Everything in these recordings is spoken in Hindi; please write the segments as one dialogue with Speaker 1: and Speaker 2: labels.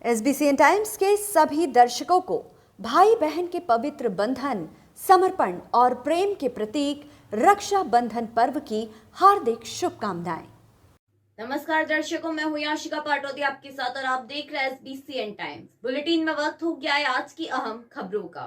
Speaker 1: एसबीसीएन टाइम्स के सभी दर्शकों को भाई बहन के पवित्र बंधन, समर्पण और प्रेम के प्रतीक रक्षा बंधन पर्व की हार्दिक शुभकामनाएं।
Speaker 2: नमस्कार दर्शकों, मैं हूं याशिका पाटोदी आपके साथ और आप देख रहे हैं एसबीसीएन टाइम्स। बुलेटिन में वक्त हो गया है आज की अहम खबरों का।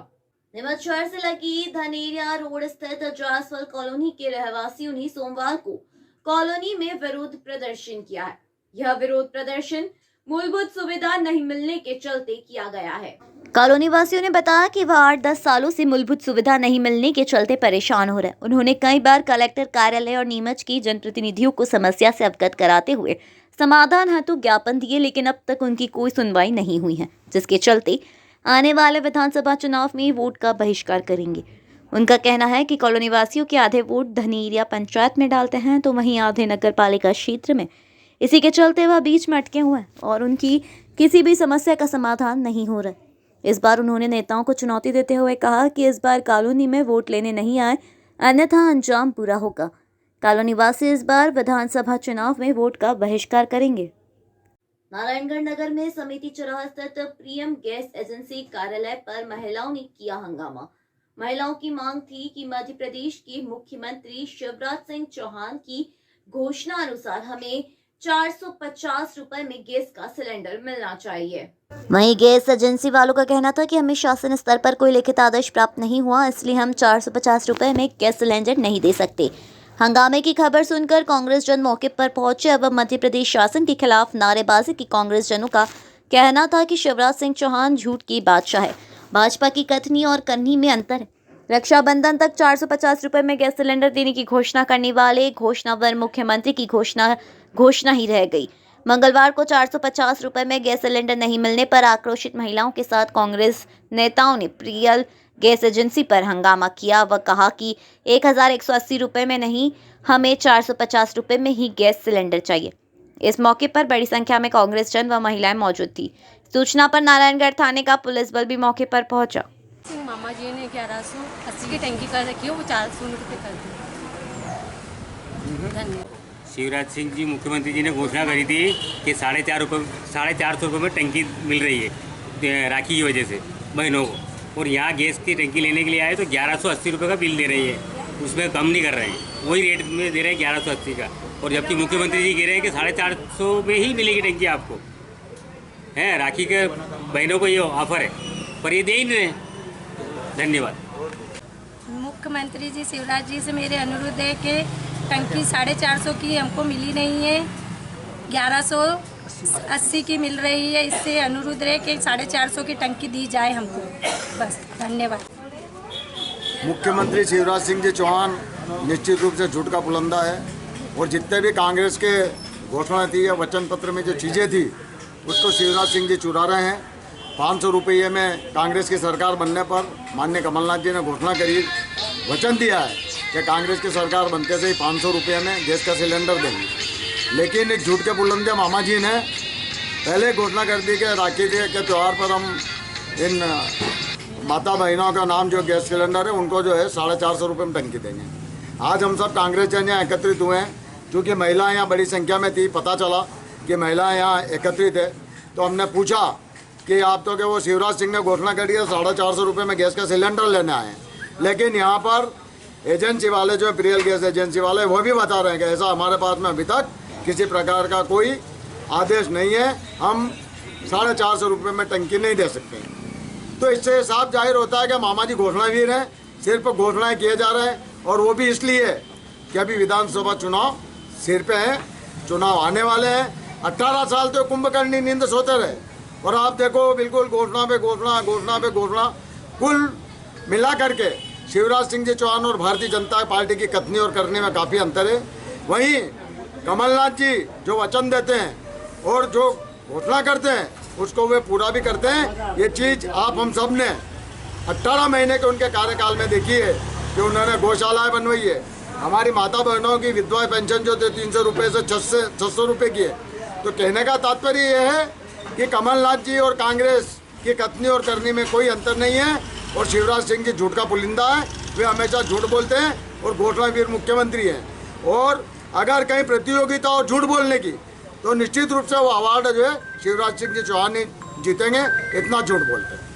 Speaker 2: नीमच शहर से लगी धनेरिया रोड स्थित जायसवाल कॉलोनी के रहवासियों ने सोमवार को कॉलोनी में विरोध प्रदर्शन किया है। यह विरोध प्रदर्शन मूलभूत सुविधा नहीं मिलने के चलते किया गया है। कॉलोनी वासियों ने बताया कि वह 8-10 सालों से मूलभूत सुविधा नहीं मिलने के चलते परेशान हो रहे हैं। उन्होंने कई बार कलेक्टर कार्यालय और नीमच की जनप्रतिनिधियों को समस्या से अवगत कराते हुए समाधान हेतु ज्ञापन दिए, लेकिन अब तक उनकी कोई सुनवाई नहीं हुई है, जिसके चलते आने वाले विधानसभा चुनाव में वोट का बहिष्कार करेंगे। उनका कहना है कि कॉलोनी वासियों के आधे वोट धनेरिया पंचायत में डालते हैं तो वहीं आधे नगर पालिका क्षेत्र में। इसी के चलते वह बीच में अटके हुए हैं और उनकी किसी भी समस्या का समाधान नहीं हो रहा। इस बार उन्होंने नेताओं को चुनौती देते हुए कहा कि इस बार कॉलोनी में वोट लेने नहीं आए, अन्यथा अंजाम पूरा होगा। कॉलोनी वासी इस बार विधानसभा चुनाव में वोट का बहिष्कार करेंगे। नारायणगढ़ नगर में समिति चौराहा स्थित प्रियम गैस एजेंसी कार्यालय पर महिलाओं ने किया हंगामा। महिलाओं की मांग थी कि मध्य प्रदेश के मुख्यमंत्री शिवराज सिंह चौहान की घोषणा अनुसार हमें 450 रुपए में गैस का सिलेंडर मिलना चाहिए। वहीं गैस एजेंसी वालों का कहना था कि हमें शासन स्तर पर कोई लिखित आदेश प्राप्त नहीं हुआ, इसलिए हम 450 रुपए में गैस सिलेंडर नहीं दे सकते। हंगामे की खबर सुनकर कांग्रेस जन मौके पर पहुंचे। अब मध्य प्रदेश शासन के खिलाफ नारेबाजी की कांग्रेस जनों का कहना था कि शिवराज सिंह चौहान झूठ की बादशाह है। भाजपा की कथनी और करनी में अंतर है। रक्षाबंधन तक 450 रुपए में गैस सिलेंडर देने की घोषणा करने वाले घोषणावर मुख्यमंत्री की घोषणा ही रह गई। मंगलवार को 450 रुपए में गैस सिलेंडर नहीं मिलने पर आक्रोशित महिलाओं के साथ कांग्रेस नेताओं ने प्रियल गैस एजेंसी पर हंगामा किया। वह कहा कि 1180 रुपए में नहीं, हमें 450 रुपए में ही गैस सिलेंडर चाहिए। इस मौके पर बड़ी संख्या में कांग्रेस जन व महिलाएं मौजूद थी। सूचना पर नारायणगढ़ थाने का पुलिस बल भी मौके पर पहुंचा।
Speaker 3: मामा जी ने 1180 की टंकी कर रखी है, वो 400 रुपये कर दी। धन्यवाद।
Speaker 4: शिवराज सिंह जी मुख्यमंत्री जी ने घोषणा करी थी कि 450 रुपये में टंकी मिल रही है राखी की वजह से बहनों को, और यहाँ गैस की टंकी लेने के लिए आए तो 1180 रुपये का बिल दे रही है, उसमें कम नहीं कर रहे हैं, वही रेट में दे रहे हैं 1180 का। और जबकि मुख्यमंत्री जी कह रहे हैं कि 450 में ही मिलेगी टंकी आपको, है राखी के बहनों को ये ऑफर है, पर ये दे ही नहीं रहे। धन्यवाद।
Speaker 3: मुख्यमंत्री जी शिवराज जी से मेरे अनुरोध है कि टंकी 450 की हमको मिली नहीं है, 1180 की मिल रही है। इससे अनुरोध है कि 450 की टंकी दी जाए हमको, बस। धन्यवाद।
Speaker 5: मुख्यमंत्री शिवराज सिंह जी चौहान निश्चित रूप से झूठ का पुलंदा है, और जितने भी कांग्रेस के घोषणा थी या वचन पत्र में जो चीज़ें थी उसको शिवराज सिंह जी चुरा रहे हैं। 500 रुपये में कांग्रेस की सरकार बनने पर माननीय कमलनाथ जी ने घोषणा करी, वचन दिया है कि कांग्रेस की सरकार बनते से ही 500 रुपये में गैस का सिलेंडर देंगे। लेकिन एक झूठ के बुलंदे मामा जी ने पहले घोषणा कर दी कि राखी के त्यौहार पर हम इन माता बहनों का नाम जो गैस सिलेंडर है उनको जो है 450 रुपये में टंकी देंगे। आज हम सब कांग्रेस जन यहाँ एकत्रित हुए हैं, क्योंकि महिलाएँ यहाँ बड़ी संख्या में थी। पता चला कि महिलाएँ यहाँ एकत्रित है, तो हमने पूछा कि आप तो क्या वो शिवराज सिंह ने घोषणा करी है 450 रुपये में गैस का सिलेंडर लेने आए हैं, लेकिन यहाँ पर एजेंसी वाले जो प्रियल गैस एजेंसी वाले वो भी बता रहे हैं कि ऐसा हमारे पास में अभी तक किसी प्रकार का कोई आदेश नहीं है, हम 450 रुपये में टंकी नहीं दे सकते। तो इससे साफ जाहिर होता है कि मामा जी घोषणावीर हैं, सिर्फ घोषणाएँ किए जा रहे हैं, और वो भी इसलिए कि अभी विधानसभा चुनाव सिर पे हैं, चुनाव आने वाले हैं। 18 साल तो कुंभकर्णी नींद सोते रहे, और आप देखो बिल्कुल घोषणा पे घोषणा, घोषणा पे घोषणा। कुल मिला करके शिवराज सिंह जी चौहान और भारतीय जनता पार्टी की कथनी और करने में काफ़ी अंतर है। वहीं कमलनाथ जी जो वचन देते हैं और जो घोषणा करते हैं उसको वे पूरा भी करते हैं। ये चीज़ आप हम सब ने 18 महीने के उनके कार्यकाल में देखी है कि उन्होंने गौशालाएँ बनवाई है। हमारी माता बहनों की विधवा पेंशन जो थे 300 रुपये से 600 रुपये की है। तो कहने का तात्पर्य ये है कि कमलनाथ जी और कांग्रेस की कथनी और करनी में कोई अंतर नहीं है, और शिवराज सिंह जी झूठ का पुलिंदा है। वे हमेशा झूठ बोलते हैं और घोषणावीर मुख्यमंत्री हैं। और अगर कहीं प्रतियोगिता और झूठ बोलने की, तो निश्चित रूप से वो अवार्ड जो है शिवराज सिंह जी चौहान जीतेंगे, इतना झूठ बोलते हैं।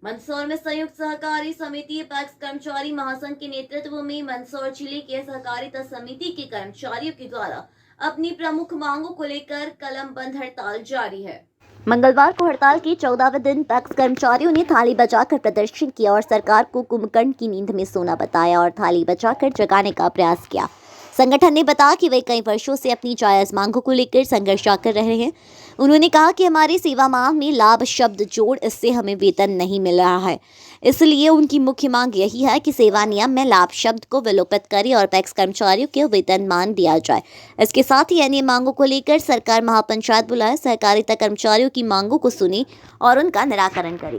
Speaker 2: मंदसौर में संयुक्त सहकारी समिति अपेक्स कर्मचारी महासंघ के नेतृत्व में मंदसौर जिले के सहकारिता समिति के कर्मचारियों के द्वारा अपनी प्रमुख मांगों को लेकर कलम बंद हड़ताल जारी है।
Speaker 6: मंगलवार को हड़ताल के 14वें दिन पैक्स कर्मचारियों ने थाली बजाकर प्रदर्शन किया और सरकार को कुंभकर्ण की नींद में सोना बताया और थाली बजाकर जगाने का प्रयास किया। संगठन ने बताया कि वे कई वर्षों से अपनी जायज़ मांगों को लेकर संघर्ष कर रहे हैं। उन्होंने कहा कि हमारी सेवा मांग में लाभ शब्द जोड़, इससे हमें वेतन नहीं मिल रहा है, इसलिए उनकी मुख्य मांग यही है कि सेवा नियम में लाभ शब्द को विलोपित करें और पैक्स कर्मचारियों को वेतनमान दिया जाए। इसके साथ ही अन्य मांगों को लेकर सरकार महापंचायत बुलाए, सहकारिता कर्मचारियों की मांगों को सुने और उनका निराकरण करे।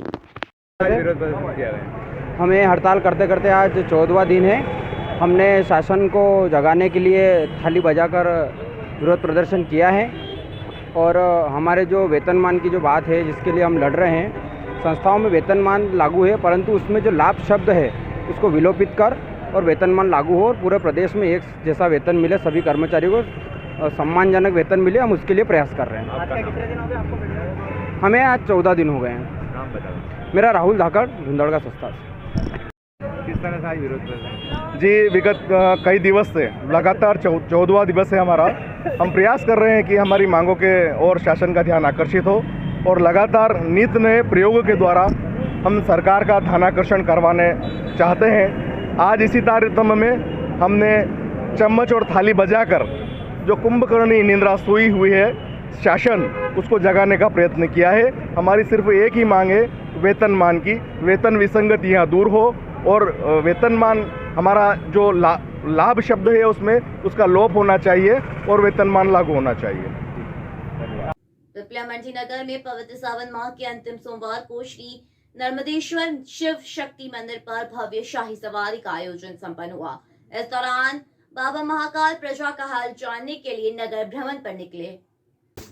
Speaker 7: हमें हड़ताल करते करते आज 14वां दिन है। हमने शासन को जगाने के लिए थाली बजाकर विरोध प्रदर्शन किया है और हमारे जो वेतनमान की जो बात है जिसके लिए हम लड़ रहे हैं, संस्थाओं में वेतनमान लागू है परंतु उसमें जो लाभ शब्द है उसको विलोपित कर और वेतनमान लागू हो और पूरे प्रदेश में एक जैसा वेतन मिले, सभी कर्मचारियों को सम्मानजनक वेतन मिले, हम उसके लिए प्रयास कर रहे हैं।
Speaker 8: आज कितने दिन हो गए आपको मिले?
Speaker 7: हमें आज 14 दिन हो गए हैं।
Speaker 8: नाम बताओ।
Speaker 7: मेरा राहुल धाकड़, धुंधड़का संस्था।
Speaker 8: किस तरह से आज विरोध कर रहे हैं?
Speaker 9: जी, विगत कई दिवस से लगातार 14वां दिवस है हमारा। हम प्रयास कर रहे हैं कि हमारी मांगों के और शासन का ध्यान आकर्षित हो और लगातार नित नए प्रयोगों के द्वारा हम सरकार का ध्यानाकर्षण करवाने चाहते हैं। आज इसी तारतम्य में हमने चम्मच और थाली बजाकर जो कुंभकर्णी निंद्रा सोई हुई है शासन, उसको जगाने का प्रयत्न किया है। हमारी सिर्फ एक ही मांग है वेतनमान की। वेतन विसंगति यहाँ दूर हो और वेतनमान हमारा जो लाभ शब्द है उसमें उसका लोप होना चाहिए और वेतनमान लागू होना चाहिए।
Speaker 2: पिपलिया मंडी नगर में पवित्र सावन माह के अंतिम सोमवार को श्री नर्मदेश्वर शिव शक्ति मंदिर पर भव्य शाही सवारी का आयोजन संपन्न हुआ। इस दौरान बाबा महाकाल प्रजा का हाल जानने के लिए नगर भ्रमण पर निकले।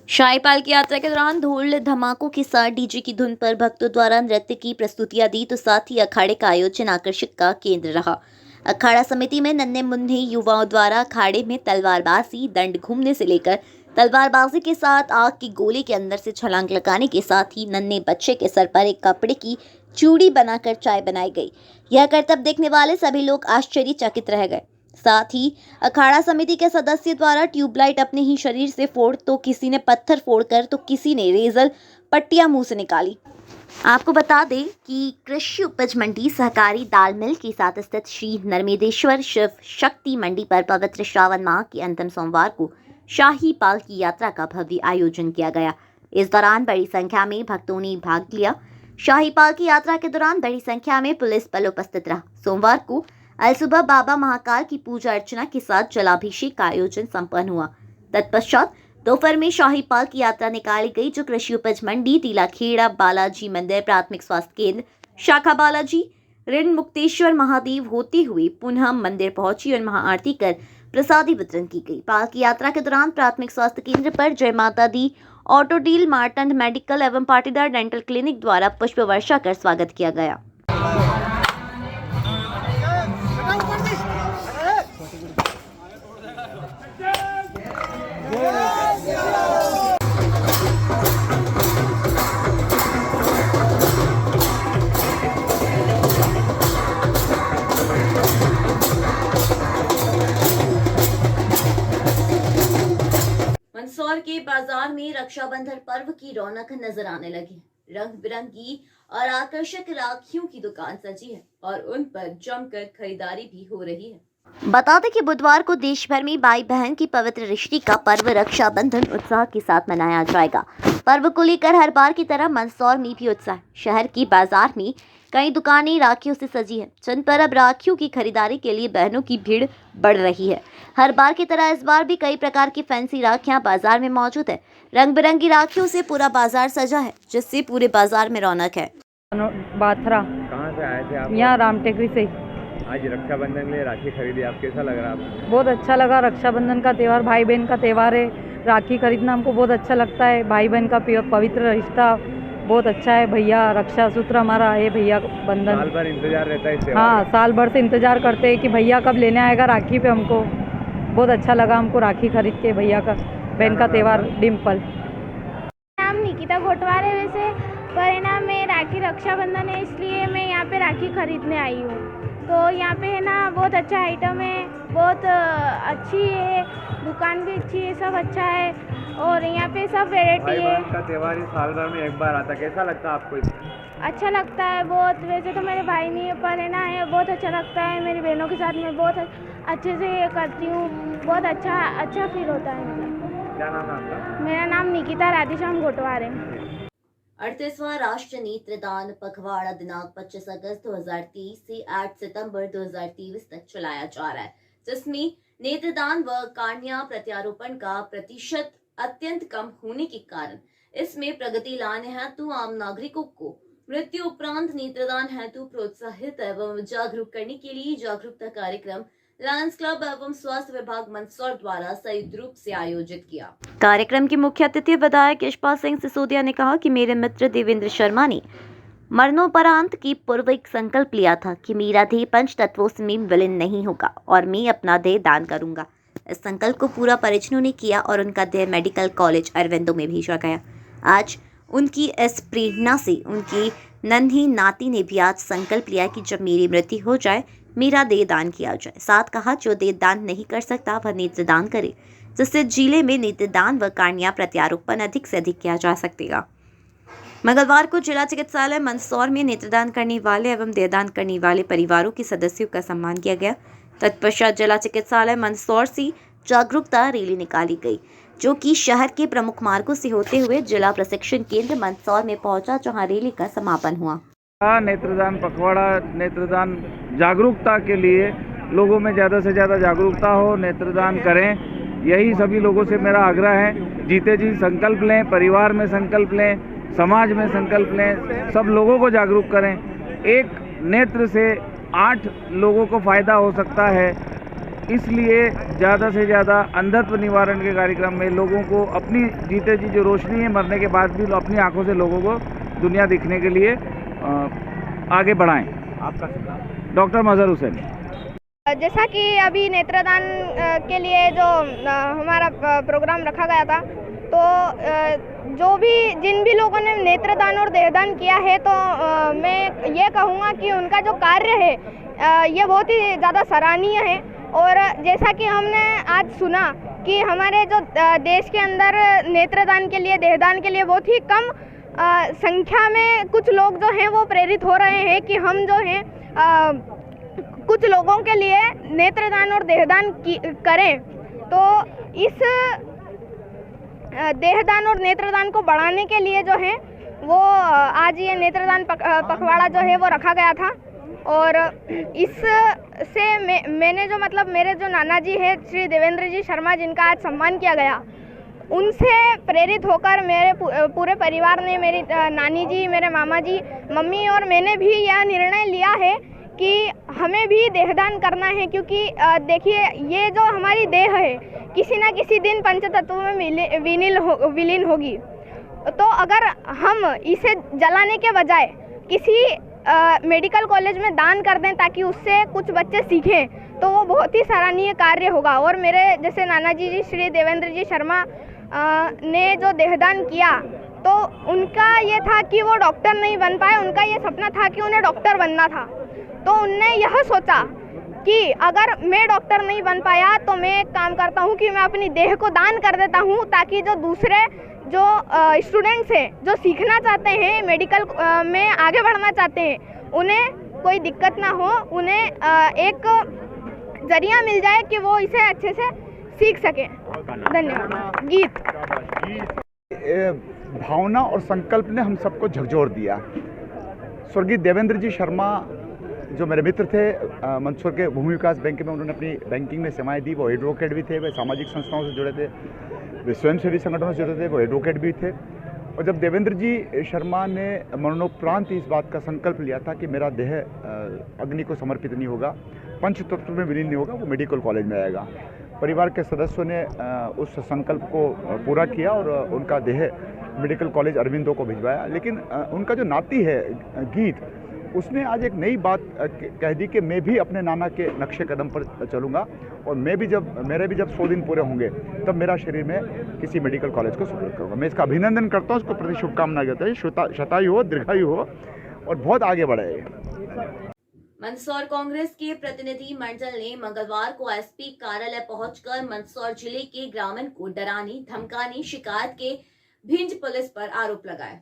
Speaker 6: शाही पालकी यात्रा के दौरान ढोल धमाकों के साथ डीजे की धुन पर भक्तों द्वारा नृत्य की प्रस्तुतियां दी, तो साथ ही अखाड़े का आयोजन आकर्षण का केंद्र रहा। अखाड़ा समिति में नन्हे मुन्ने युवाओं द्वारा अखाड़े में तलवारबाजी, दंड घूमने से लेकर तलवारबाजी के साथ आग की गोले के अंदर से छलांग लगाने के साथ ही नन्हे बच्चे के सर पर एक कपड़े की चूड़ी बनाकर चाय बनाई गई। यह करतब देखने वाले सभी लोग आश्चर्यचकित रह गए। साथ ही अखाड़ा समिति के सदस्य द्वारा ट्यूबलाइट अपने ही शरीर से फोड़, तो किसी ने पत्थर फोड़कर, तो किसी ने रेजर पट्टियां मुंह से निकाली। आपको बता दें कि कृषि उपज मंडी सहकारी दाल मिल के साथ स्थित श्री नर्मदेश्वर शिव शक्ति मंडी पर पवित्र श्रावण माह के अंतिम सोमवार को शाही पालकी यात्रा का भव्य आयोजन किया गया। इस दौरान बड़ी संख्या में भक्तों ने भाग लिया। शाही पालकी यात्रा के दौरान बड़ी संख्या में पुलिस बल उपस्थित रहा। सोमवार को आज सुबह बाबा महाकाल की पूजा अर्चना के साथ जलाभिषेक का आयोजन संपन्न हुआ। तत्पश्चात दोपहर में शाही पालकी यात्रा निकाली गई, जो कृषि उपज मंडी, तिलाखेड़ा बालाजी मंदिर, प्राथमिक स्वास्थ्य केंद्र, शाखा बालाजी, ऋण मुक्तेश्वर महादेव होते हुए पुनः मंदिर पहुंची और महाआरती कर प्रसादी वितरण की गई। पालकी यात्रा के दौरान प्राथमिक स्वास्थ्य केंद्र पर जय माता दी ऑटो डील मार्टन मेडिकल एवं पाटीदार डेंटल क्लिनिक द्वारा पुष्प वर्षा कर स्वागत किया गया।
Speaker 2: मंदसौर के बाजार में रक्षाबंधन पर्व की रौनक नजर आने लगी। रंग बिरंगी और आकर्षक राखियों की दुकान सजी है और उन पर जमकर खरीदारी भी हो रही है।
Speaker 6: बता दें कि बुधवार को देश भर में भाई बहन की पवित्र रिश्ते का पर्व रक्षाबंधन उत्साह के साथ मनाया जाएगा। पर्व को लेकर हर बार की तरह मंदसौर में भी उत्साह। शहर की बाजार में कई दुकानें राखियों से सजी हैं, जिन पर अब राखियों की खरीदारी के लिए बहनों की भीड़ बढ़ रही है। हर बार की तरह इस बार भी कई प्रकार की फैंसी राखियां बाजार में मौजूद है। रंग बिरंगी राखियों से पूरा बाजार सजा है, जिससे पूरे बाजार में रौनक है।
Speaker 7: बाथरा।
Speaker 8: कहाँ से आए थे आप?
Speaker 7: यहाँ रामटेकरी से।
Speaker 8: आज रक्षाबंधन के लिए राखी खरीदी, आप कैसा लग रहा है आपको?
Speaker 7: बहुत अच्छा लगा। रक्षाबंधन का त्यौहार भाई बहन का त्यौहार है। राखी खरीदना हमको बहुत अच्छा लगता है। भाई बहन का पवित्र रिश्ता बहुत अच्छा है। भैया रक्षा सूत्र हमारा है, भैया बंधन।
Speaker 8: साल भर इंतजार रहता है।
Speaker 7: हाँ, साल भर से इंतजार करते हैं कि भैया कब लेने आएगा राखी पे। हमको बहुत अच्छा लगा हमको राखी खरीद के। भैया का बहन का त्यौहार डिम्पल।
Speaker 10: नाम निकिता घोटवारे वैसे, पर है ना मैं राखी रक्षाबंधन है इसलिए मैं यहाँ पे राखी खरीदने आई हूँ। तो यहाँ पे है ना बहुत अच्छा आइटम है, बहुत अच्छी है, दुकान भी अच्छी है, सब अच्छा है और यहाँ पे सब वैरायटी
Speaker 8: भाई
Speaker 10: है।
Speaker 8: बहन का त्यौहार ही साल भर में एक बार आता, कैसा लगता है आपको?
Speaker 10: अच्छा लगता है बहुत। वैसे तो मेरे भाई नहीं है पर है ना ये बहुत अच्छा लगता है। मेरी बहनों के साथ मैं बहुत अच्छे से ये करती हूँ, बहुत अच्छा फील होता है मुझे।
Speaker 8: क्या नाम है आपका?
Speaker 10: मेरा नाम निकिता राधेश्याम घोटवारे।
Speaker 2: 38वां राष्ट्रीय नेत्रदान पखवाड़ा दिनांक 25 अगस्त 2023 से 8 सितंबर 2023 तक चलाया जा रहा है, जिसमें नेत्रदान व कार्निया प्रत्यारोपण का प्रतिशत अत्यंत कम होने के कारण इसमें प्रगति लाने हेतु आम नागरिकों को मृत्यु उपरांत नेत्रदान हेतु प्रोत्साहित एवं जागरूक करने के लिए जागरूकता कार्यक्रम लायंस क्लब एवं स्वास्थ्य विभाग मंदसौर द्वारा संयुक्त रूप से आयोजित किया।
Speaker 6: कार्यक्रम के मुख्य अतिथि विधायक यशपाल सिंह सिसोदिया ने कहा कि मेरे मित्र देवेंद्र शर्मा ने मरणोपरांत की पूर्व एक संकल्प लिया था कि मेरा देह पंच तत्वों में विलीन नहीं होगा और मैं अपना देह दान करूंगा। इस संकल्प को पूरा परिजनों ने किया और उनका देह मेडिकल कॉलेज अरविंदो में भेजा गया। आज उनकी इस प्रेरणा से उनकी नन्ही नाती ने भी आज संकल्प लिया कि जब मेरी मृत्यु हो जाए मेरा देह दान किया जाए। साथ कहा जो देह दान नहीं कर सकता वह नेत्रदान करे, जिससे जिले में नेत्रदान व कार्निया प्रत्यारोपण अधिक से अधिक किया जा सकेगा। मंगलवार को जिला चिकित्सालय मंदसौर में नेत्रदान करने वाले एवं देहदान करने वाले परिवारों के सदस्यों का सम्मान किया गया। तत्पश्चात जिला चिकित्सालय मंदसौर से जागरूकता रैली निकाली गई, जो कि शहर के प्रमुख मार्गों से होते हुए जिला प्रशिक्षण केंद्र मंदसौर में पहुंचा, जहां रैली का समापन हुआ।
Speaker 11: नेत्रदान पखवाड़ा नेत्रदान जागरूकता के लिए लोगों में ज़्यादा से ज़्यादा जागरूकता हो, नेत्रदान करें, यही सभी लोगों से मेरा आग्रह है। जीते जी संकल्प लें, परिवार में संकल्प लें, समाज में संकल्प लें, सब लोगों को जागरूक करें। एक नेत्र से 8 लोगों को फ़ायदा हो सकता है, इसलिए ज़्यादा से ज़्यादा अंधत्व निवारण के कार्यक्रम में लोगों को अपनी जीते जी जो रोशनी है मरने के बाद भी अपनी आंखों से लोगों को दुनिया दिखने के लिए आगे बढ़ाएं। आपका डॉक्टर मजहर हुसैन।
Speaker 10: जैसा कि अभी नेत्रदान के लिए जो हमारा प्रोग्राम रखा गया था, तो जिन भी लोगों ने नेत्रदान और देहदान किया है, तो मैं ये कहूँगा कि उनका जो कार्य है ये बहुत ही ज़्यादा सराहनीय है। और जैसा कि हमने आज सुना कि हमारे जो देश के अंदर नेत्रदान के लिए, देहदान के लिए बहुत ही कम संख्या में कुछ लोग जो हैं वो प्रेरित हो रहे हैं कि हम जो हैं कुछ लोगों के लिए नेत्रदान और देहदान करें। तो इस देहदान और नेत्रदान को बढ़ाने के लिए जो है वो आज ये नेत्रदान पखवाड़ा जो है वो रखा गया था। और इससे मैंने जो मतलब मेरे जो नाना जी है श्री देवेंद्र जी शर्मा, जिनका आज सम्मान किया गया, उनसे प्रेरित होकर मेरे पूरे परिवार ने, मेरी नानी जी, मेरे मामा जी, मम्मी और मैंने भी यह निर्णय लिया है कि हमें भी देहदान करना है। क्योंकि देखिए, ये जो हमारी देह है किसी न किसी दिन पंचतत्वों में विलीन होगी। तो अगर हम इसे जलाने के बजाय किसी मेडिकल कॉलेज में दान कर दें ताकि उससे कुछ बच्चे सीखें, तो वो बहुत ही सराहनीय कार्य होगा। और मेरे जैसे नाना जी श्री देवेंद्र जी शर्मा ने जो देहदान किया, तो उनका ये था कि वो डॉक्टर नहीं बन पाए, उनका ये सपना था कि उन्हें डॉक्टर बनना था। तो उनने यह सोचा कि अगर मैं डॉक्टर नहीं बन पाया तो मैं एक काम करता हूँ कि मैं अपनी देह को दान कर देता हूँ, ताकि जो दूसरे जो स्टूडेंट्स हैं, जो सीखना चाहते हैं, मेडिकल में आगे बढ़ना चाहते हैं, उन्हें कोई दिक्कत ना हो, उन्हें एक जरिया मिल जाए कि वो इसे अच्छे से सीख सकें। धन्यवाद। गीत
Speaker 9: भावना और संकल्प ने हम सबको झकझोर दिया। स्वर्गीय देवेंद्र जी शर्मा जो मेरे मित्र थे, मंदसौर के भूमि विकास बैंक में उन्होंने अपनी बैंकिंग में सेवाएं दी। वो एडवोकेट भी थे, वे सामाजिक संस्थाओं से जुड़े थे, वे स्वयंसेवी संगठनों से जुड़े थे, वो एडवोकेट भी थे। और जब देवेंद्र जी शर्मा ने मरणोपरांत इस बात का संकल्प लिया था कि मेरा देह अग्नि को समर्पित नहीं होगा, पंच तत्व में विलीन नहीं होगा, वो मेडिकल कॉलेज में आएगा। परिवार के सदस्यों ने उस संकल्प को पूरा किया और उनका देह मेडिकल कॉलेज अरविंदो को भिजवाया। लेकिन उनका जो नाती है गीत,
Speaker 12: उसने आज एक नई बात कह दी कि मैं भी अपने नाना के नक्शे कदम पर चलूँगा और मेरे भी जब 100 दिन पूरे होंगे तब मेरा शरीर में किसी मेडिकल कॉलेज को सुपुर्द करूँगा। मैं इसका अभिनंदन करता हूँ, उसको प्रति शुभकामनाएं देता हूँ। शतायु हो, दीर्घायु हो और बहुत आगे बढ़े।
Speaker 2: मंदसौर कांग्रेस के प्रतिनिधि मंडल ने मंगलवार को एसपी कार्यालय पहुंचकर मंदसौर जिले के ग्रामीण को डराने धमकाने शिकायत के भिंड पुलिस पर आरोप लगाए।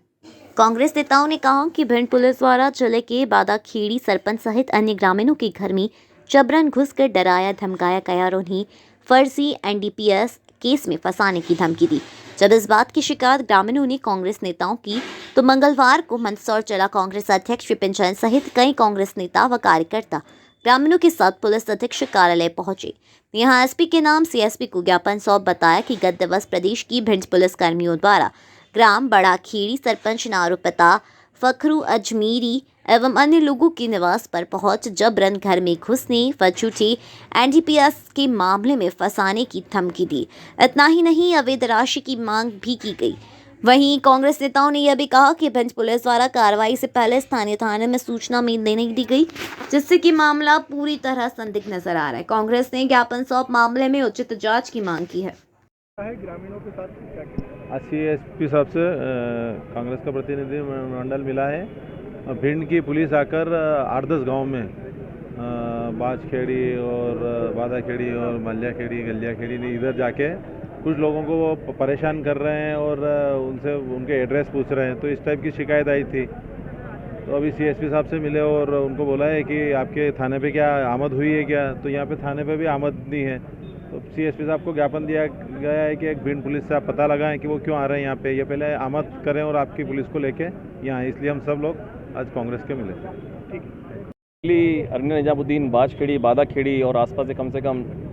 Speaker 6: कांग्रेस नेताओं ने कहा कि भिंड पुलिस द्वारा जिले के बादाखेड़ी सरपंच सहित अन्य ग्रामीणों के घर में जबरन घुसकर डराया धमकाया गया और उन्हें फर्जी एनडीपीएस केस में फंसाने की धमकी दी। जब इस बात की शिकायत ग्रामीणों ने कांग्रेस नेताओं की तो मंगलवार को मंदसौर जिला कांग्रेस अध्यक्ष विपिन जैन सहित कई कांग्रेस नेता व कार्यकर्ता ग्रामीणों के साथ पुलिस अधीक्षक कार्यालय पहुंचे। यहां एसपी के नाम से एसपी को ज्ञापन सौंप बताया कि गत दिवस प्रदेश की भिंड पुलिस कर्मियों द्वारा ग्राम बड़ाखेड़ी सरपंच नारूपता फखरू अजमीरी एवं अन्य लोगों के निवास पर पहुंच जबरन घर में घुसने व झूठे एनडीपीएस के मामले में फंसाने की धमकी दी। इतना ही नहीं, अवैध राशि की मांग भी की गई। वहीं कांग्रेस नेताओं ने यह भी कहा कि भिंड पुलिस द्वारा कार्रवाई से पहले स्थानीय थाने में सूचना नहीं दी गई, जिससे कि मामला पूरी तरह संदिग्ध नजर आ रहा है। कांग्रेस ने ज्ञापन सौंप मामले में उचित जांच की मांग की है।
Speaker 12: ग्रामीणों के साथ
Speaker 13: आज एसपी साहब से कांग्रेस का प्रतिनिधि मंडल मिला है। भिंड की पुलिस आकर 8-10 गांव में बाजखेड़ी और बादाखेड़ी और मल्याखेड़ी गलियाखेड़ी ने इधर जाके कुछ लोगों को वो परेशान कर रहे हैं और उनसे उनके एड्रेस पूछ रहे हैं। तो इस टाइप की शिकायत आई थी। तो अभी सीएसपी साहब से मिले और उनको बोला है कि आपके थाने पे क्या आमद हुई है क्या? तो यहाँ पे थाने पे भी आमद नहीं है। तो सीएसपी साहब को ज्ञापन दिया गया है कि एक भिंड पुलिस से आप पता लगाएं कि वो क्यों आ रहे हैं यहाँ पे। ये पहले आमद करें और आपकी पुलिस को लेके यहाँ, इसलिए हम सब लोग आज कांग्रेस के मिले।
Speaker 14: अरनिया निजामुद्दीन बाजखेड़ी बादाखेड़ी और आसपास से कम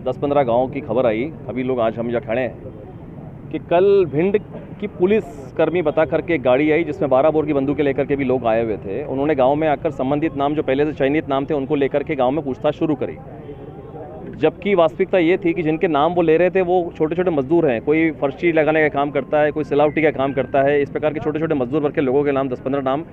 Speaker 14: 10-15 गाँव की खबर आई। अभी लोग आज हम यहाँ खड़े हैं कि कल भिंड की पुलिस कर्मी बता करके एक गाड़ी आई जिसमें 12 बोर की बंदूकें लेकर के भी लोग आए हुए थे। उन्होंने गांव में आकर संबंधित नाम जो पहले से चयनित नाम थे उनको लेकर के गांव में पूछताछ शुरू करी, जबकि वास्तविकता ये थी कि जिनके नाम वो ले रहे थे वो छोटे छोटे मजदूर हैं। कोई फर्शी लगाने का काम करता है, कोई सिलावटी का काम करता है। इस प्रकार के छोटे छोटे मजदूर वर्ग के लोगों के नाम 10-15 नाम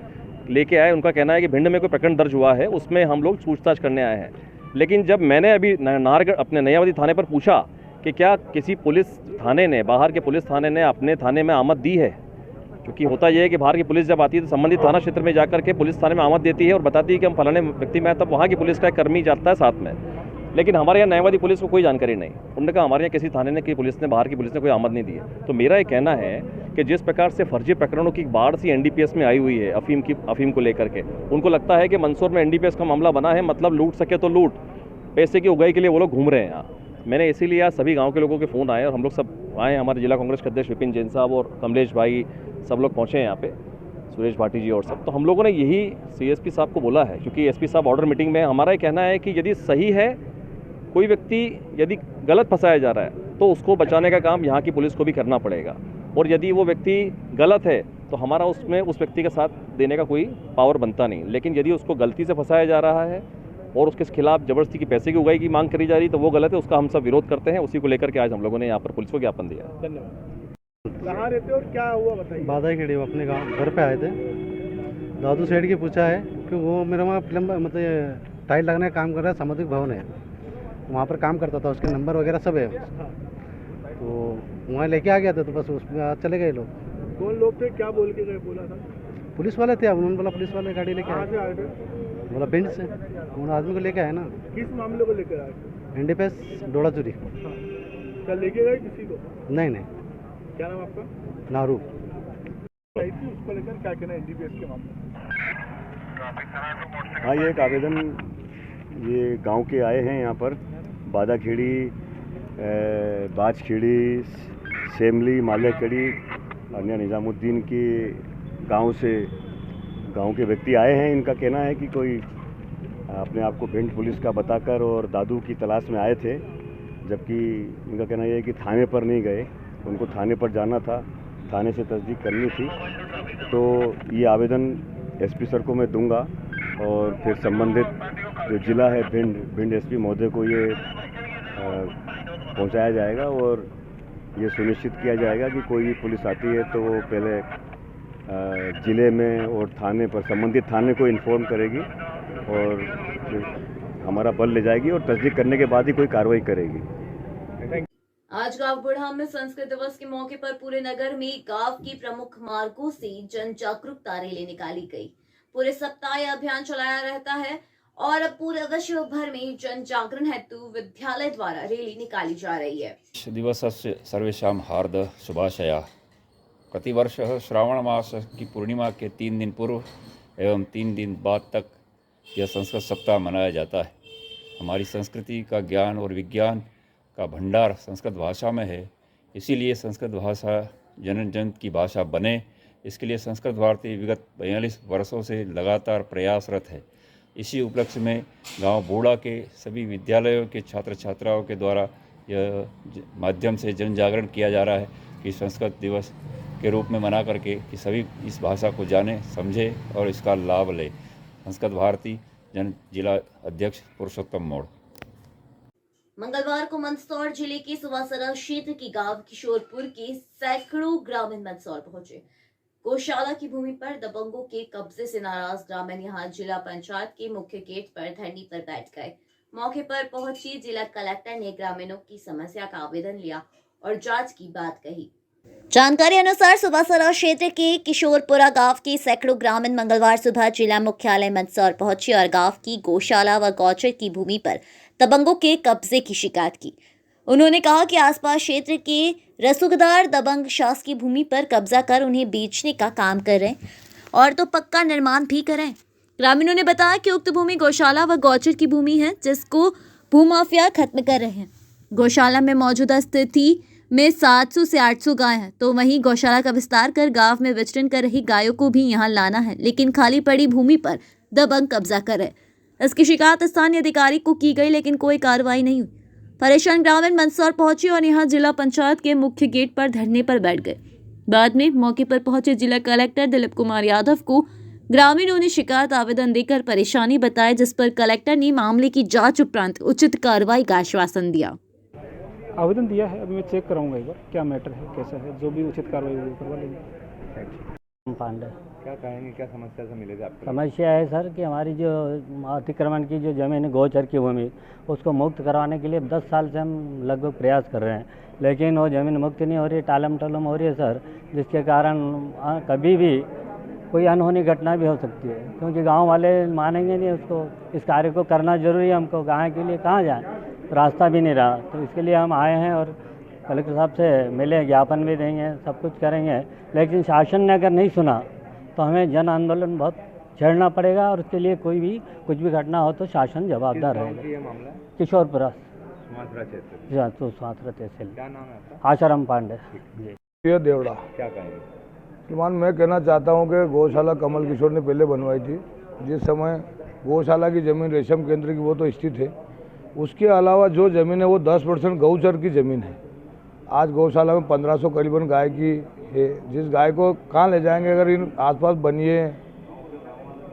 Speaker 14: लेके आए। उनका कहना है कि भिंड में कोई प्रकरण दर्ज हुआ है, उसमें हम लोग पूछताछ करने आए हैं। लेकिन जब मैंने अभी नाहरगढ़ अपने नयावादी थाने पर पूछा कि क्या किसी पुलिस थाने ने, बाहर के पुलिस थाने ने अपने थाने में आमद दी है, क्योंकि होता यह है कि बाहर की पुलिस जब आती है तो संबंधित थाना क्षेत्र में जाकर के पुलिस थाने में आमद देती है और बताती है कि हम फलाने व्यक्ति में, तब वहाँ की पुलिस का कर्मी जाता है साथ में। लेकिन हमारे यहाँ न्यायवादी पुलिस को कोई जानकारी नहीं। उन्होंने कहा हमारे यहाँ किसी थाने ने की पुलिस ने, बाहर की पुलिस ने कोई आमद नहीं दी है। तो मेरा ये कहना है कि जिस प्रकार से फर्जी प्रकरणों की बाढ़ सी एनडीपीएस में आई हुई है अफीम को लेकर के, उनको लगता है कि मंदसौर में एनडीपीएस का मामला बना है, मतलब लूट सके तो लूट, पैसे की उगाई के लिए वो लोग घूम रहे हैं यहाँ। मैंने इसीलिए आज सभी गाँव के लोगों के फ़ोन आए और हम लोग सब आए। हमारे जिला कांग्रेस के अध्यक्ष विपिन जैन साहब और कमलेश भाई सब लोग पहुँचे हैं यहाँ पे, सुरेश भाटी जी और सब। तो हम लोगों ने यही सीएसपी साहब को बोला है, क्योंकि एसपी साहब ऑर्डर मीटिंग में, हमारा ये कहना है कि यदि सही है कोई व्यक्ति, यदि गलत फंसाया जा रहा है तो उसको बचाने का काम यहाँ की पुलिस को भी करना पड़ेगा, और यदि वो व्यक्ति गलत है तो हमारा उसमें उस व्यक्ति का साथ देने का कोई पावर बनता नहीं। लेकिन यदि उसको गलती से फंसाया जा रहा है और उसके खिलाफ जबरदस्ती की पैसे की उगाई की मांग करी जा रही तो वो गलत है, उसका हम सब विरोध करते हैं। उसी को लेकर के आज हम लोगों ने यहाँ पर पुलिस को ज्ञापन दिया।
Speaker 12: धन्यवाद। कहाँ रहते हो और क्या हुआ बताइए।
Speaker 15: बादाखेड़ी अपने गाँव घर पे आए थे। दादू सेठ की पूछा है कि वो मेरा वहाँ प्लम्बर मतलब टाइल लगने का काम कर रहा है, सामुदायिक भवन है, वहाँ पर काम करता था, उसके नंबर वगैरह सब है। तो वहाँ लेके आ गया था, तो बस उसमें चले गए लोग।
Speaker 12: कौन लोग थे, क्या बोल के गए? बोला था
Speaker 15: पुलिस वाले थे। उन्होंने बोला पुलिस वाले गाड़ी लेके आए।
Speaker 12: कहाँ से आए थे?
Speaker 15: बोला भिंड से। उन आदमी को लेके आए ना।
Speaker 12: किस मामले को लेकर आए?
Speaker 15: एनडीपीएस डोड़ा चोरी।
Speaker 12: क्या लेके गए किसी को?
Speaker 15: नहीं नहीं।
Speaker 12: क्या नाम आपका?
Speaker 15: नारू।
Speaker 12: उसको लेकर क्या कहना एनडीपीएस के मामले?
Speaker 16: हाँ, ये एक आवेदन ये गांव के आए हैं यहाँ पर, बादाखेड़ी, बाजखेड़ी, सेमली, माल्याखेड़ी, अरनिया निजामुद्दीन के गांव के व्यक्ति आए हैं। इनका कहना है कि कोई अपने आप को भिंड पुलिस का बताकर और दादू की तलाश में आए थे, जबकि इनका कहना यह है कि थाने पर नहीं गए, उनको थाने पर जाना था, थाने से तस्दीक करनी थी। तो ये आवेदन एसपी सर को मैं दूंगा और फिर संबंधित जो जिला है भिंड एसपी महोदय को ये पहुंचाया जाएगा और ये सुनिश्चित किया जाएगा कि कोई पुलिस आती है तो वो पहले ज़िले में और थाने पर, संबंधित थाने को इन्फॉर्म करेगी और फिर हमारा बल ले जाएगी और तस्दीक करने के बाद ही कोई कार्रवाई करेगी।
Speaker 2: आज गांव बुढ़ा में संस्कृत दिवस के मौके पर पूरे नगर में गांव की प्रमुख मार्गों से जन जागरूकता रैली निकाली गई। पूरे सप्ताह यह अभियान चलाया रहता है और पूरे विश्व भर में जन जागरण हेतु विद्यालय द्वारा रैली निकाली जा रही है।
Speaker 17: दिवसस्य सर्वेषां हार्द शुभाशया। प्रतिवर्ष श्रावण मास की पूर्णिमा के 3 दिन पूर्व एवं 3 दिन बाद तक यह संस्कृत सप्ताह मनाया जाता है। हमारी संस्कृति का ज्ञान और विज्ञान का भंडार संस्कृत भाषा में है, इसीलिए संस्कृत भाषा जन जन की भाषा बने, इसके लिए संस्कृत भारती विगत 42 वर्षों से लगातार प्रयासरत है। इसी उपलक्ष्य में गांव बूढ़ा के सभी विद्यालयों के छात्र छात्राओं के द्वारा यह माध्यम से जन जागरण किया जा रहा है कि संस्कृत दिवस के रूप में मना करके कि सभी इस भाषा को जाने, समझे और इसका लाभ ले। संस्कृत भारती जन जिला अध्यक्ष पुरुषोत्तम मोड़।
Speaker 2: मंगलवार को मंदसौर जिले के सुवासरा क्षेत्र के गांव किशोरपुर के सैकड़ों ग्रामीण मंदसौर पहुंचे। गौशाला की भूमि पर दबंगों के कब्जे से नाराज ग्रामीण यहां जिला पंचायत के मुख्य गेट पर धरने पर बैठ गए। मौके पर पहुंची जिला कलेक्टर ने ग्रामीणों की समस्या का आवेदन लिया और जांच की बात कही।
Speaker 6: जानकारी अनुसार सुबासरा क्षेत्र के किशोरपुरा गांव के सैकड़ों ग्रामीण मंगलवार सुबह जिला मुख्यालय मंदसौर पहुंचे और गांव की गौशाला व गौचर की भूमि पर दबंगों के कब्जे की शिकायत की। उन्होंने कहा कि आसपास क्षेत्र के रसूखदार दबंग शासकीय भूमि पर कब्जा कर उन्हें बेचने का काम कर रहे हैं और तो पक्का निर्माण भी करें। ग्रामीणों ने बताया कि उक्त भूमि गौशाला व गौचर की भूमि है, जिसको भूमाफिया खत्म कर रहे हैं। गौशाला में मौजूदा स्थिति में 700 से 800 गाय हैं, तो वहीं गौशाला का विस्तार कर गांव में विचरण कर रही गायों को भी यहां लाना है, लेकिन खाली पड़ी भूमि पर दबंग कब्जा कर रहे। इसकी शिकायत स्थानीय अधिकारी को की गई, लेकिन कोई कार्रवाई नहीं हुई। परेशान ग्रामीण मंदसौर पहुंचे और यहां जिला पंचायत के मुख्य गेट पर धरने पर बैठ गए। बाद में मौके पर पहुंचे जिला कलेक्टर दिलीप कुमार यादव को ग्रामीणों ने शिकायत आवेदन देकर परेशानी बताई, जिस पर कलेक्टर ने मामले की जांच उपरांत उचित कार्रवाई का आश्वासन दिया।
Speaker 18: आवेदन दिया है, अभी मैं चेक कराऊंगा एक बार क्या मैटर है, कैसा है, जो भी उचित कार्रवाई होगी करवा लेंगे।
Speaker 8: पांडे, क्या कहेंगे, क्या समस्या से मिलेगा आपको?
Speaker 19: समस्या है सर कि हमारी जो अतिक्रमण की जो जमीन है गौचर की भूमि, उसको मुक्त करवाने के लिए 10 साल से हम लगभग प्रयास कर रहे हैं, लेकिन वो ज़मीन मुक्त नहीं हो रही, टालम टलम हो रही है सर, जिसके कारण कभी भी कोई अनहोनी घटना भी हो सकती है, क्योंकि गांव वाले मानेंगे नहीं उसको। इस कार्य को करना जरूरी है हमको, गाँव के लिए कहाँ जाएँ, रास्ता भी नहीं रहा, तो इसके लिए हम आए हैं और कलेक्टर साहब से मिले, ज्ञापन भी देंगे, सब कुछ करेंगे, लेकिन शासन ने अगर नहीं सुना तो हमें जन आंदोलन बहुत छेड़ना पड़ेगा और उसके लिए कोई भी कुछ भी घटना हो तो शासन जवाबदार रहेगा। किशोरपुरा सुवासरा तहसील।
Speaker 8: क्या नाम है आपका?
Speaker 19: आशाराम पांडे।
Speaker 20: ये देवड़ा।
Speaker 8: क्या कहेंगे?
Speaker 20: श्रीमान, मैं कहना चाहता हूँ कि गौशाला कमल किशोर ने पहले बनवाई थी, जिस समय गौशाला की ज़मीन रेशम केंद्र की वो तो स्थित है, उसके अलावा जो ज़मीन है वो 10% गौचर की ज़मीन है। आज गौशाला में 1500 करीबन गाय की है, जिस गाय को कहाँ ले जाएंगे अगर इन आसपास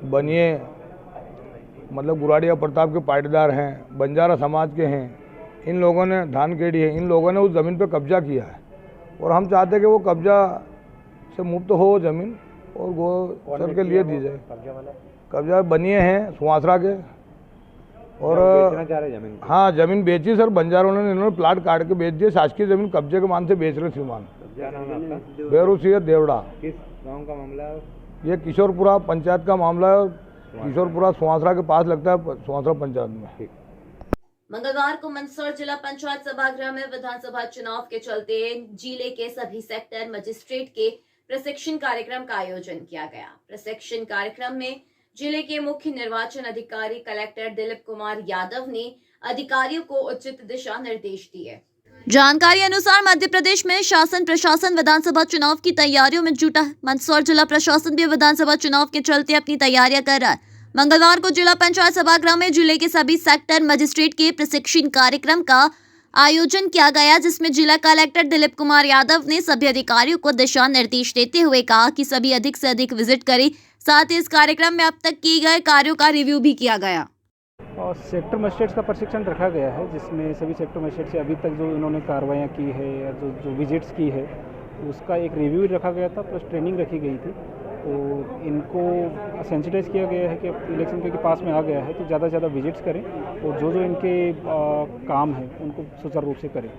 Speaker 20: बनिए मतलब गुराड़िया प्रताप के पाटीदार हैं, बंजारा समाज के हैं, इन लोगों ने धान केड़ी है, इन लोगों ने उस ज़मीन पर कब्जा किया है और हम चाहते हैं कि वो कब्जा से मुक्त हो वो ज़मीन और गौचर के लिए दी जाए। कब्जा बनिए हैं सुवासरा के और
Speaker 8: बेचना चाह रहे जमीन?
Speaker 20: हाँ, ज़मीन बेची सर, बंजारों ने, इन्होंने प्लाट काट के बेच दिए, शासकीय ज़मीन कब्जे के मान से बेच रहे श्रीमान।
Speaker 8: क्या नाम है आपका?
Speaker 20: बेरूसिया देवड़ा।
Speaker 8: किस गांव का मामला है?
Speaker 20: ये किशोरपुरा पंचायत का मामला है, किशोरपुरा सुवासरा के पास लगता है, सुवासरा पंचायत में।
Speaker 2: मंगलवार को मंदसौर जिला पंचायत सभागृह में विधानसभा चुनाव के चलते जिले के सभी सेक्टर मजिस्ट्रेट के प्रशिक्षण कार्यक्रम का आयोजन किया गया। प्रशिक्षण कार्यक्रम में जिले के मुख्य निर्वाचन अधिकारी कलेक्टर दिलीप कुमार यादव ने अधिकारियों को उचित दिशा निर्देश दिए।
Speaker 6: जानकारी अनुसार मध्य प्रदेश में शासन प्रशासन विधानसभा चुनाव की तैयारियों में जुटा है। मंदसौर जिला प्रशासन भी विधानसभा चुनाव के चलते अपनी तैयारियां कर रहा है। मंगलवार को जिला पंचायत सभागृह में जिले के सभी सेक्टर मजिस्ट्रेट के प्रशिक्षण कार्यक्रम का आयोजन किया गया, जिसमें जिला कलेक्टर दिलीप कुमार यादव ने सभी अधिकारियों को दिशा निर्देश देते हुए कहा कि सभी अधिक से अधिक विजिट करें। साथ ही इस कार्यक्रम में अब तक किए गए कार्यों का रिव्यू भी किया गया
Speaker 18: और सेक्टर मजिस्ट्रेट्स का प्रशिक्षण रखा गया है, जिसमें सभी सेक्टर मजिस्ट्रेट से अभी तक जो इन्होंने कार्रवाइयाँ की है या जो विजिट्स की है उसका एक रिव्यू रखा गया था, प्लस ट्रेनिंग रखी गई थी। और इनको सेंसिटाइज किया गया है कि अब इलेक्शन के पास में आ गया है तो ज़्यादा से ज़्यादा विजिट्स करें और जो जो इनके काम है उनको सुचारू रूप से करें।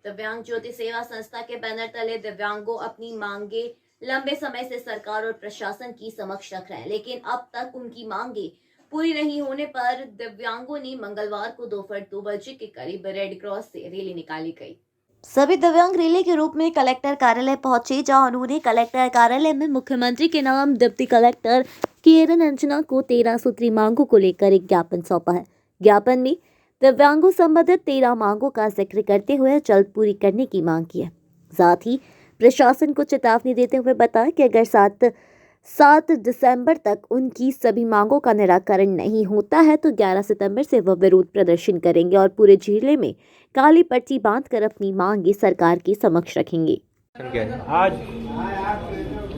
Speaker 2: दिव्यांग ज्योति सेवा संस्था के बैनर तले दिव्यांगों अपनी मांगे लंबे समय से सरकार और प्रशासन की समक्ष रख रहे हैं, लेकिन अब तक उनकी मांगे पूरी नहीं होने पर दिव्यांगों ने मंगलवार को दोपहर 2 बजे के करीब रेड क्रॉस से रैली निकाली गई।
Speaker 6: सभी दिव्यांग रैली के रूप में कलेक्टर कार्यालय पहुंचे, जहां उन्होंने कलेक्टर कार्यालय में मुख्यमंत्री के नाम डिप्टी कलेक्टर किरण अंजना को 13 सूत्री मांगों को लेकर एक ज्ञापन सौंपा है। ज्ञापन में दिव्यांगों संबंधित 13 मांगों का जिक्र करते हुए जल्द पूरी करने की मांग की है। साथ ही प्रशासन को चेतावनी देते हुए बताया कि अगर 7 दिसंबर तक उनकी सभी मांगों का निराकरण नहीं होता है तो 11 सितंबर से वह विरोध प्रदर्शन करेंगे और पूरे जिले में काली पट्टी बांधकर अपनी मांगे सरकार के समक्ष रखेंगे।
Speaker 21: आज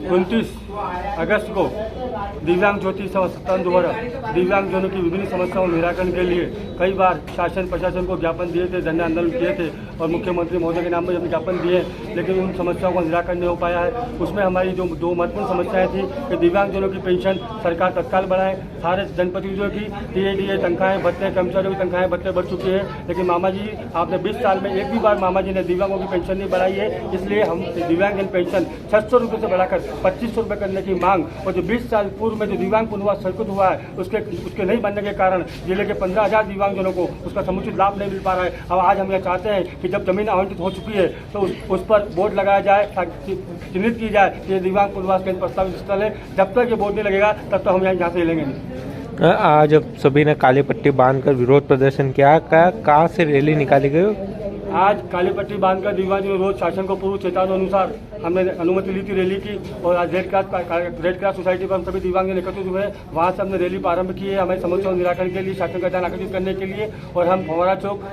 Speaker 21: 29 अगस्त को दिव्यांग ज्योति सेवा संस्था द्वारा दिव्यांगजनों की विभिन्न समस्याओं के निराकरण के लिए कई बार शासन प्रशासन को ज्ञापन दिए थे, धरना आंदोलन किए थे और मुख्यमंत्री महोदय के नाम पर ज्ञापन दिए, लेकिन उन समस्याओं का निराकरण नहीं हो पाया है। उसमें हमारी जो 2 महत्वपूर्ण समस्याएं थी कि दिव्यांगजनों की पेंशन सरकार तत्काल बढ़ाए, सारे जनप्रतिनिधियों की टीएडीए तनख्वाहें भत्ते, कर्मचारियों की तनख्वाहें भत्ते बढ़ चुकी है, लेकिन मामा जी आपने 20 साल में एक भी बार मामा जी ने दिव्यांगों की पेंशन नहीं बढ़ाई है। इसलिए हम दिव्यांग पेंशन 600 रुपये से बढ़ाकर 2500 रुपये करने की मांग, और जो 20 साल पूर्व में जो दिव्यांग पुनर्वास सर्किट हुआ है उसके नहीं बनने के कारण जिले के 15,000 दिव्यांगजनों को उसका समुचित लाभ नहीं मिल पा रहा है। अब आज हम यह चाहते हैं कि जब जमीन आवंटित हो चुकी है तो उस पर बोर्ड लगाया जाए, चिन्हित की जाए कि दिव्यांग पुनर्वास केंद्र प्रस्तावित स्थल है। जब तक ये बोर्ड नहीं लगेगा तब तक हम यहाँ से हिलेंगे नहीं।
Speaker 22: आज सभी ने काली पट्टी बांधकर विरोध प्रदर्शन किया, कहाँ से रैली निकाली गई?
Speaker 21: आज काली पट्टी बांधकर दिव्यांग रोज शासन को पूर्व चेतावनी अनुसार हमने अनुमति ली थी रैली की, और आज रेड क्रॉस सोसाइटी पर हम सभी दिव्यांग एकत्रित हुए, वहाँ से हमने रैली प्रारंभ की है हमारी समस्याओं निराकरण के लिए, शासन का ध्यान आकर्षित करने के लिए। और हम फवारा चौक,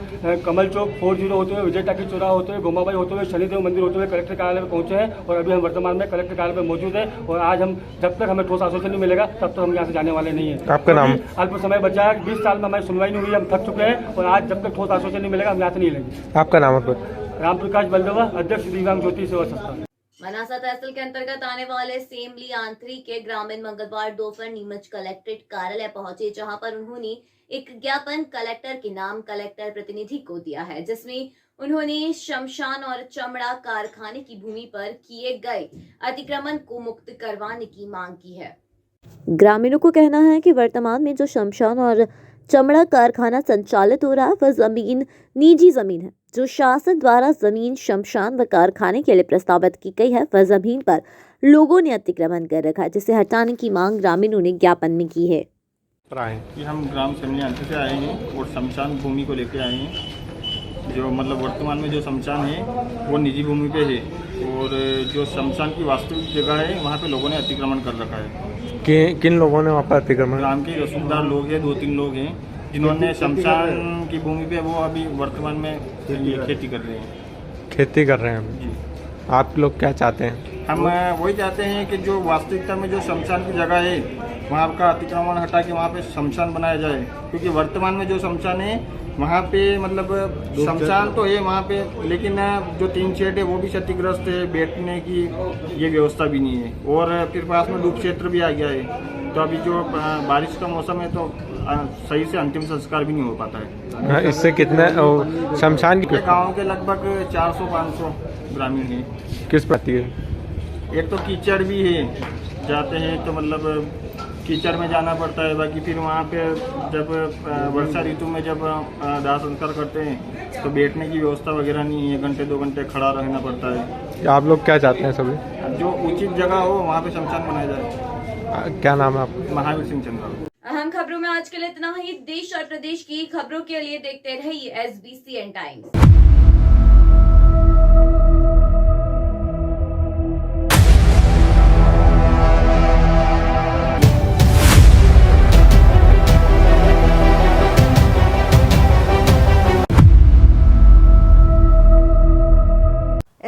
Speaker 21: कमल चौक, 40 होते हुए, विजय टाकी चौराहा होते हुए, गोमाबाई होते हुए, शनिदेव मंदिर होते हुए कलेक्टर कार्यालय में पहुंचे हैं, और अभी हम वर्तमान में कलेक्टर कार्यालय में मौजूद है। और आज हम जब तक हमें ठोस आश्वासन नहीं मिलेगा तब तक हम यहाँ से जाने वाले नहीं है।
Speaker 22: आपका नाम?
Speaker 21: अल्प समय बचा है, 20 साल में हमारी सुनवाई नहीं हुई, हम थक चुके हैं, और आज जब तक ठोस आश्वासन नहीं मिलेगा हम यहाँ से नहीं लेंगे।
Speaker 22: आपका नाम?
Speaker 21: राम प्रकाश बलदेवा, अध्यक्ष दिव्यांग ज्योति सेवा संस्था।
Speaker 2: मनासा तहसील के अंतर्गत आने वाले सेमली आंतरिक के ग्रामीण मंगलवार दोपहर नीमच कलेक्ट्रेट कार्यालय पहुंचे, जहां पर उन्होंने एक ज्ञापन कलेक्टर के नाम कलेक्टर प्रतिनिधि को दिया है, जिसमें उन्होंने शमशान और चमड़ा कारखाने की भूमि पर किए गए अतिक्रमण को मुक्त करवाने की मांग की है।
Speaker 6: ग्रामीणों को कहना है कि वर्तमान में जो शमशान और चमड़ा कारखाना संचालित हो रहा है वह जमीन निजी जमीन है। जो शासन द्वारा जमीन शमशान व कारखाने के लिए प्रस्तावित की गई है वह जमीन पर लोगों ने अतिक्रमण कर रखा है, जिसे हटाने की मांग ग्रामीणों ने ज्ञापन में की है।
Speaker 23: कि हम ग्राम सेमली अंतर से आए हैं और शमशान भूमि को लेकर आए हैं। जो मतलब वर्तमान में जो शमशान है वो निजी भूमि पे है, और जो शमशान की वास्तविक जगह है वहाँ पे लोगों ने अतिक्रमण कर रखा है।
Speaker 22: किन लोगों ने वहाँ पर अतिक्रमण?
Speaker 23: ग्राम के रसूखदार लोग हैं, 2-3 लोग हैं जिन्होंने शमशान की भूमि पे वो अभी वर्तमान में खेती कर रहे हैं।
Speaker 22: खेती कर रहे हैं जी। आप लोग क्या चाहते हैं?
Speaker 23: हम वही चाहते हैं कि जो वास्तविकता में जो शमशान की जगह है वहाँ का अतिक्रमण हटा के वहाँ पे शमशान बनाया जाए, क्योंकि वर्तमान में जो शमशान है वहाँ पे मतलब शमशान तो है वहाँ पे, लेकिन जो 3 शेड है वो भी क्षतिग्रस्त है, बैठने की ये व्यवस्था भी नहीं है, और फिर पास में डूब क्षेत्र भी आ गया है। तो अभी जो बारिश का मौसम है तो सही से अंतिम संस्कार भी नहीं हो पाता है।
Speaker 22: इससे कितने शमशान के
Speaker 23: गाँव के लगभग 400-500 ग्रामीण हैं।
Speaker 22: किस प्रति है?
Speaker 23: एक तो कीचड़ भी है, जाते हैं तो मतलब कीचड़ में जाना पड़ता है, बाकी फिर वहाँ पे जब वर्षा ऋतु में जब दाह संस्कार करते हैं तो बैठने की व्यवस्था वगैरह नहीं है, 1-2 घंटे खड़ा रहना पड़ता है।
Speaker 22: आप लोग क्या चाहते हैं? सभी
Speaker 23: जो उचित जगह हो वहाँ पे शमशान बनाया जाए।
Speaker 22: क्या नाम है आपका?
Speaker 23: महावीर सिंह चंद्रा।
Speaker 2: अहम खबरों में आज के लिए इतना ही। देश और प्रदेश की खबरों के लिए देखते रहिए SBCN टाइम्स।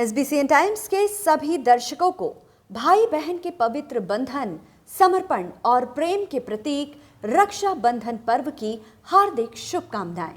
Speaker 1: SBCN टाइम्स के सभी दर्शकों को भाई बहन के पवित्र बंधन, समर्पण और प्रेम के प्रतीक रक्षा बंधन पर्व की हार्दिक शुभकामनाएं।